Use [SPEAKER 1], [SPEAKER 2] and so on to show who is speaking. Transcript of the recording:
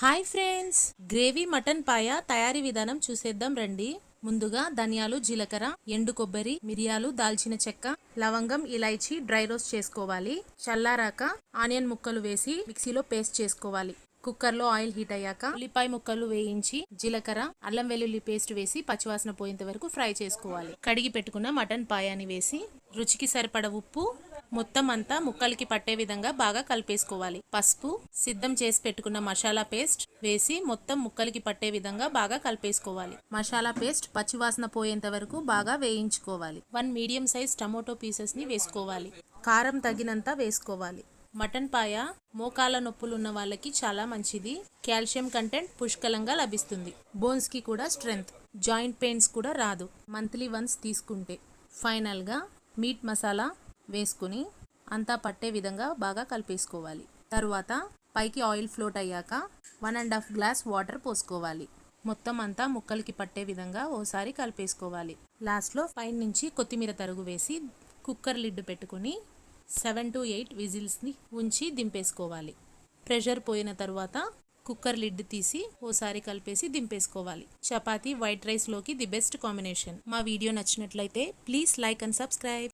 [SPEAKER 1] Hi friends, gravy mutton పాయ తయారీ విధానం చూసేద్దాం రండి. ముందుగా ధనియాలు, జీలకర్ర, ఎండు కొబ్బరి, మిరియాలు, దాల్చిన చెక్క, లవంగం, ఇలైచి డ్రై రోస్ట్ చేసుకోవాలి. చల్లారాక ఆనియన్ ముక్కలు వేసి మిక్సీలో పేస్ట్ చేసుకోవాలి. కుక్కర్ లో ఆయిల్ హీట్ అయ్యాక ఉల్లిపాయ ముక్కలు వేయించి జీలకర్ర, అల్లం వెల్లుల్లి పేస్ట్ వేసి పచ్చివాసన పోయేంత వరకు ఫ్రై చేసుకోవాలి. కడిగి పెట్టుకున్న మటన్ పాయాని వేసి రుచికి సరిపడ ఉప్పు, మొత్తం అంతా ముక్కలకి పట్టే విధంగా బాగా కలిపేసుకోవాలి. పసుపు, సిద్ధం చేసి పెట్టుకున్న మసాలా పేస్ట్ వేసి మొత్తం ముక్కలకి పట్టే విధంగా బాగా కలిపేసుకోవాలి. మసాలా పేస్ట్ పచ్చివాసన పోయేంత వరకు బాగా వేయించుకోవాలి. 1 మీడియం సైజ్ టమోటో పీసెస్ ని వేసుకోవాలి. కారం తగినంత వేసుకోవాలి. మటన్ పాయ మోకాల నొప్పులు ఉన్న వాళ్ళకి చాలా మంచిది. కాల్షియం కంటెంట్ పుష్కలంగా లభిస్తుంది. బోన్స్ కి కూడా స్ట్రెంగ్త్, జాయింట్ పెయిన్స్ కూడా రాదు మంత్లీ వన్స్ తీసుకుంటే. ఫైనల్ గా మీట్ మసాలా వేసుకుని అంతా పట్టే విధంగా బాగా కలిపేసుకోవాలి. తరువాత పైకి ఆయిల్ ఫ్లోట్ అయ్యాక 1.5 గ్లాస్ వాటర్ పోసుకోవాలి. మొత్తం అంతా ముక్కలకి పట్టే విధంగా ఓసారి కలిపేసుకోవాలి. లాస్ట్లో పైన నుంచి కొత్తిమీర తరుగు వేసి కుక్కర్ లిడ్ పెట్టుకుని 7 to 8 విజిల్స్ని ఉంచి దింపేసుకోవాలి. ప్రెషర్ పోయిన తర్వాత కుక్కర్ లిడ్ తీసి ఓసారి కలిపేసి దింపేసుకోవాలి. చపాతీ, వైట్ రైస్ లోకి ది బెస్ట్ కాంబినేషన్. మా వీడియో నచ్చినట్లయితే ప్లీజ్ లైక్ అండ్ సబ్స్క్రైబ్.